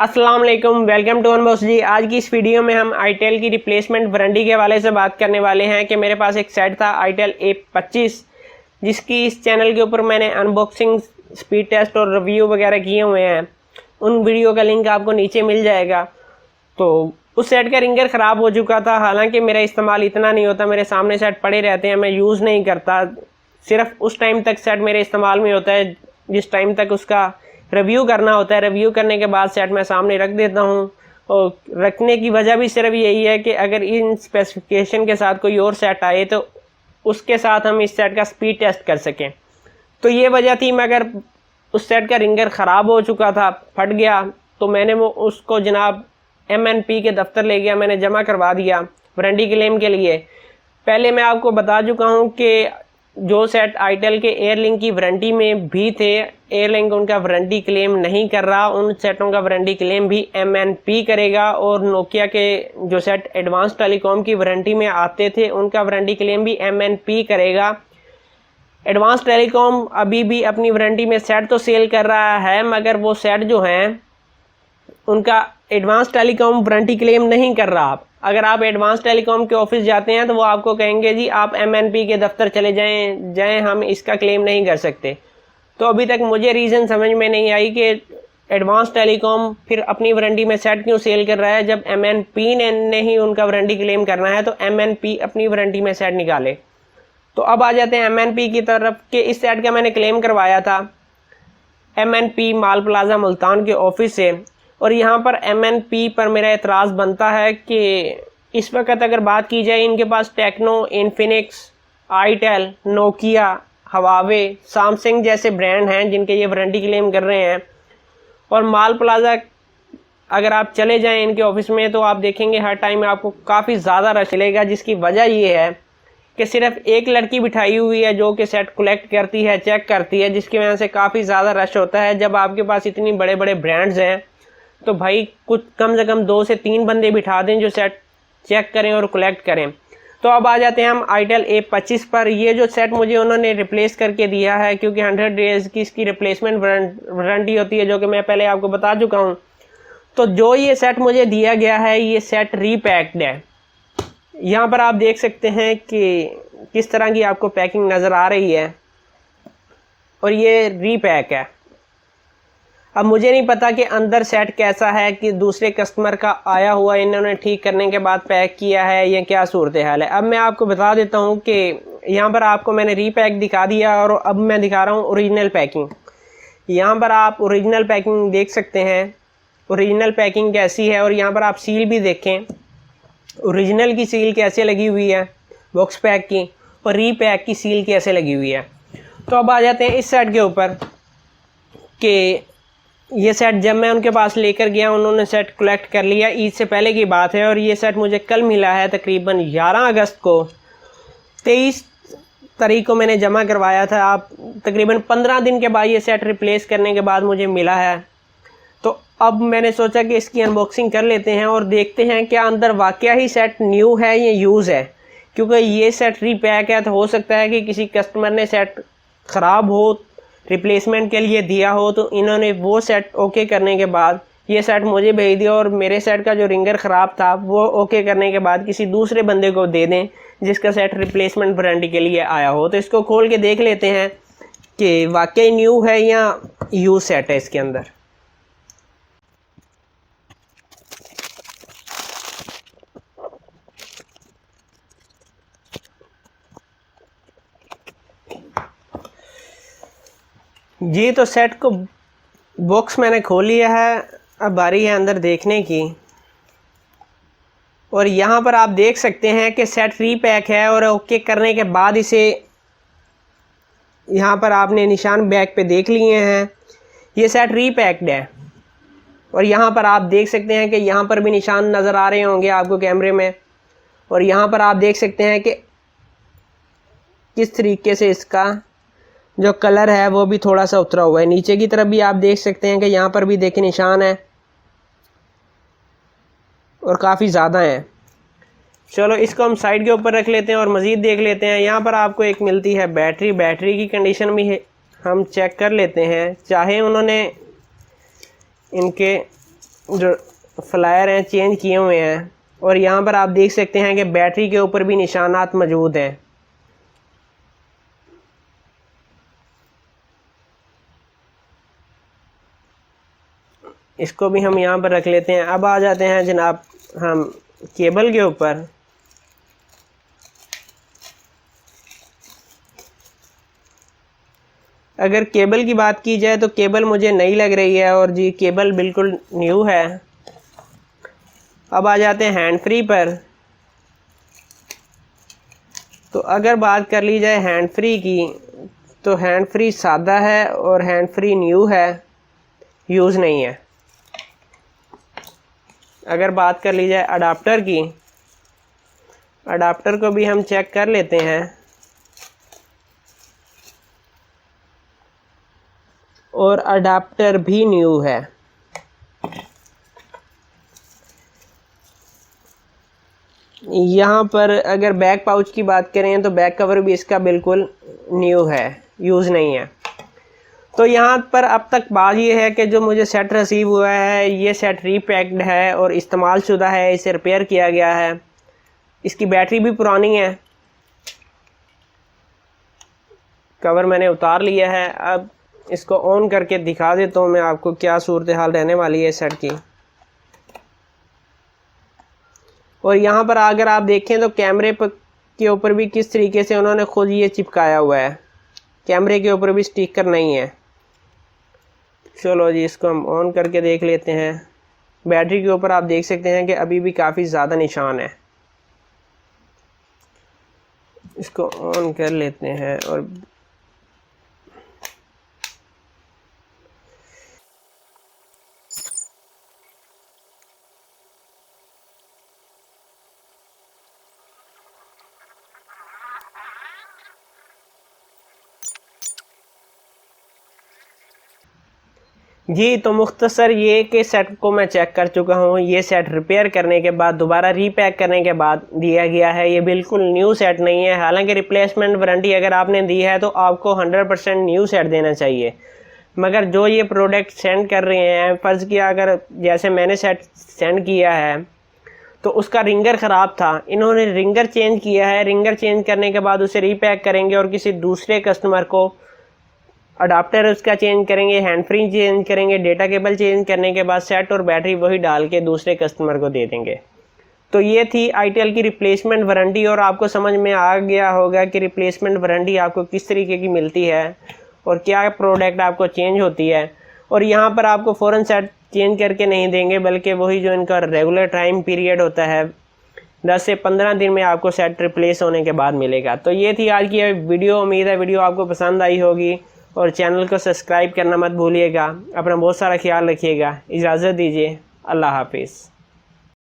अस्सलाम वालेकुम, welcome to unbox जी। आज की इस वीडियो में हम आईटेल की रिप्लेसमेंट वारंटी के हवाले से बात करने वाले हैं कि मेरे पास एक सेट था आईटेल A25, जिसकी इस चैनल के ऊपर मैंने अनबॉक्सिंग, स्पीड टेस्ट और रिव्यू वगैरह किए हुए हैं। उन वीडियो का लिंक आपको नीचे मिल जाएगा। तो उस सेट का रिंगर ख़राब हो चुका था। हालांकि मेरा इस्तेमाल इतना नहीं होता, मेरे सामने सेट पड़े रहते हैं, मैं यूज़ नहीं करता। सिर्फ उस टाइम तक सेट मेरे इस्तेमाल में होता है जिस टाइम तक उसका रिव्यू करना होता है। रिव्यू करने के बाद सेट मैं सामने रख देता हूँ, और रखने की वजह भी सिर्फ यही है कि अगर इन स्पेसिफिकेशन के साथ कोई और सेट आए तो उसके साथ हम इस सेट का स्पीड टेस्ट कर सकें। तो ये वजह थी। मगर उस सेट का रिंगर ख़राब हो चुका था, फट गया, तो मैंने वो उसको जनाब MNP के दफ्तर ले गया, मैंने जमा करवा दिया वारंटी क्लेम के लिए। पहले मैं आपको बता चुका हूँ कि जो सेट आईटेल के एयरलिंक की वारंटी में भी थे, एयरलिंक उनका वारंटी क्लेम नहीं कर रहा। उन सेटों का वारंटी क्लेम भी MNP करेगा। और नोकिया के जो सेट एडवांस टेलीकॉम की वारंटी में आते थे, उनका वारंटी क्लेम भी MNP करेगा। एडवांस टेलीकॉम अभी भी अपनी वारंटी में सेट तो सेल कर रहा है, मगर वो सेट जो हैं उनका एडवांस टेलीकॉम वारंटी क्लेम नहीं कर रहा। अगर आप एडवांस टेलीकॉम के ऑफिस जाते हैं तो वो आपको कहेंगे जी आप MNP के दफ्तर चले जाएं, हम इसका क्लेम नहीं कर सकते। तो अभी तक मुझे रीज़न समझ में नहीं आई कि एडवांस टेलीकॉम फिर अपनी वारंटी में सेट क्यों सेल कर रहा है, जब MNP ने ही उनका वारंटी क्लेम करना है तो MNP अपनी वारंटी में सेट निकाले। तो अब आ जाते हैं MNP की तरफ कि इस सेट का मैंने क्लेम करवाया था MNP माल प्लाजा मुल्तान के ऑफिस से। और यहाँ पर MNP पर मेरा एतराज़ बनता है कि इस वक्त अगर बात की जाए, इनके पास Tecno, Infinix, itel, Nokia, Huawei, Samsung जैसे ब्रांड हैं जिनके ये वारंटी क्लेम कर रहे हैं। और माल प्लाजा अगर आप चले जाएं इनके ऑफिस में तो आप देखेंगे हर टाइम आपको काफ़ी ज़्यादा रश मिलेगा, जिसकी वजह ये है कि सिर्फ एक लड़की बिठाई हुई है जो कि सेट कलेक्ट करती है, चेक करती है, जिसकी वजह से काफ़ी ज़्यादा रश होता है। जब आपके पास इतनी बड़े बड़े ब्रांड्स हैं तो भाई कुछ कम से कम 2 से 3 बंदे बिठा दें जो सेट चेक करें और कलेक्ट करें। तो अब आ जाते हैं हम आईटेल A25 पर। ये जो सेट मुझे उन्होंने रिप्लेस करके दिया है, क्योंकि 100 डेज़ की इसकी रिप्लेसमेंट वारंटी होती है, जो कि मैं पहले आपको बता चुका हूँ। तो जो ये सेट मुझे दिया गया है, ये सेट रीपैक्ड है। यहाँ पर आप देख सकते हैं कि किस तरह की आपको पैकिंग नज़र आ रही है, और ये रीपैक है। अब मुझे नहीं पता कि अंदर सेट कैसा है, कि दूसरे कस्टमर का आया हुआ इन्होंने ठीक करने के बाद पैक किया है, या क्या सूरत हाल है। अब मैं आपको बता देता हूँ कि यहाँ पर आपको मैंने रीपैक दिखा दिया, और अब मैं दिखा रहा हूँ ओरिजिनल पैकिंग। यहाँ पर आप ओरिजिनल पैकिंग देख सकते हैं, ओरिजिनल पैकिंग कैसी है। और यहाँ पर आप सील भी देखें, ओरिजिनल की सील कैसे लगी हुई है बॉक्स पैक की, और रीपैक की सील कैसे लगी हुई है। तो अब आ जाते हैं इस सेट के ऊपर कि ये सेट जब मैं उनके पास लेकर गया, उन्होंने सेट कलेक्ट कर लिया। ईद से पहले की बात है, और ये सेट मुझे कल मिला है, तकरीबन 11 अगस्त को। 23 तारीख को मैंने जमा करवाया था। आप तकरीबन 15 दिन के बाद ये सेट रिप्लेस करने के बाद मुझे मिला है। तो अब मैंने सोचा कि इसकी अनबॉक्सिंग कर लेते हैं और देखते हैं क्या अंदर वाकया ही सेट न्यू है या यूज़ है। क्योंकि ये सेट रीपैक है, तो हो सकता है कि किसी कस्टमर ने सेट ख़राब हो, रिप्लेसमेंट के लिए दिया हो, तो इन्होंने वो सेट ओके करने के बाद ये सेट मुझे भेज दिया, और मेरे सेट का जो रिंगर ख़राब था वो ओके करने के बाद किसी दूसरे बंदे को दे दें जिसका सेट रिप्लेसमेंट वारंटी के लिए आया हो। तो इसको खोल के देख लेते हैं कि वाकई न्यू है या यूज सेट है इसके अंदर। जी, तो सेट को बॉक्स मैंने खोल लिया है। अब बारी है अंदर देखने की, और यहाँ पर आप देख सकते हैं कि सेट रीपैक है, और ओके करने के बाद इसे यहाँ पर आपने निशान बैक पे देख लिए हैं। ये सेट रीपैक्ड है, और यहाँ पर आप देख सकते हैं कि यहाँ पर भी निशान नज़र आ रहे होंगे आपको कैमरे में। और यहाँ पर आप देख सकते हैं कि किस तरीके से इसका जो कलर है वो भी थोड़ा सा उतरा हुआ है। नीचे की तरफ भी आप देख सकते हैं कि यहाँ पर भी देखिए निशान है, और काफ़ी ज़्यादा है। चलो इसको हम साइड के ऊपर रख लेते हैं और मज़ीद देख लेते हैं। यहाँ पर आपको एक मिलती है बैटरी, बैटरी की कंडीशन भी हम चेक कर लेते हैं। चाहे उन्होंने इनके जो फ्लायर हैं चेंज किए हुए हैं। और यहाँ पर आप देख सकते हैं कि बैटरी के ऊपर भी निशानात मौजूद हैं। इसको भी हम यहाँ पर रख लेते हैं। अब आ जाते हैं जनाब हम केबल के ऊपर। अगर केबल की बात की जाए तो केबल मुझे नई लग रही है, और जी केबल बिल्कुल न्यू है। अब आ जाते हैं हैंड फ्री पर। तो अगर बात कर ली जाए हैंड फ्री की, तो हैंड फ्री सादा है और हैंड फ्री न्यू है, यूज़ नहीं है। अगर बात कर ली जाए अडाप्टर की, अडाप्टर को भी हम चेक कर लेते हैं, और अडाप्टर भी न्यू है। यहाँ पर अगर बैक पाउच की बात करें तो बैक कवर भी इसका बिल्कुल न्यू है, यूज़ नहीं है। तो यहाँ पर अब तक बात ये है कि जो मुझे सेट रिसीव हुआ है, ये सेट रीपैक्ड है और इस्तेमाल शुदा है, इसे रिपेयर किया गया है। इसकी बैटरी भी पुरानी है। कवर मैंने उतार लिया है। अब इसको ऑन करके दिखा देता हूँ मैं आपको क्या सूरत हाल रहने वाली है सेट की। और यहाँ पर अगर आप देखें तो कैमरे पर के ऊपर भी किस तरीके से उन्होंने खुद ये चिपकाया हुआ है। कैमरे के ऊपर भी स्टिकर नहीं है। चलो जी, इसको हम ऑन करके देख लेते हैं। बैटरी के ऊपर आप देख सकते हैं कि अभी भी काफ़ी ज़्यादा निशान है। इसको ऑन कर लेते हैं और जी, तो मुख्तसर ये कि सेट को मैं चेक कर चुका हूँ। ये सेट रिपेयर करने के बाद दोबारा रीपैक करने के बाद दिया गया है। ये बिल्कुल न्यू सेट नहीं है। हालांकि रिप्लेसमेंट वारंटी अगर आपने दी है तो आपको 100% न्यू सेट देना चाहिए। मगर जो ये प्रोडक्ट सेंड कर रहे हैं, फ़र्ज़ किया अगर जैसे मैंने सेट सेंड किया है तो उसका रिंगर ख़राब था, इन्होंने रिंगर चेंज किया है। रिंगर चेंज करने के बाद उसे रीपैक करेंगे और किसी दूसरे कस्टमर को अडाप्टर उसका चेंज करेंगे, हैंड फ्री चेंज करेंगे, डेटा केबल चेंज करने के बाद सेट और बैटरी वही डाल के दूसरे कस्टमर को दे देंगे। तो ये थी आईटेल की रिप्लेसमेंट वारंटी। और आपको समझ में आ गया होगा कि रिप्लेसमेंट वारंटी आपको किस तरीके की मिलती है और क्या प्रोडक्ट आपको चेंज होती है। और यहाँ पर आपको फ़ौरन सेट चेंज करके नहीं देंगे, बल्कि वही जो इनका रेगुलर टाइम पीरियड होता है 10 से 15 दिन में आपको सेट रिप्लेस होने के बाद मिलेगा। तो ये थी आज की वीडियो। उम्मीद है वीडियो आपको पसंद आई होगी, और चैनल को सब्सक्राइब करना मत भूलिएगा। अपना बहुत सारा ख्याल रखिएगा। इजाज़त दीजिए। अल्लाह हाफिज़।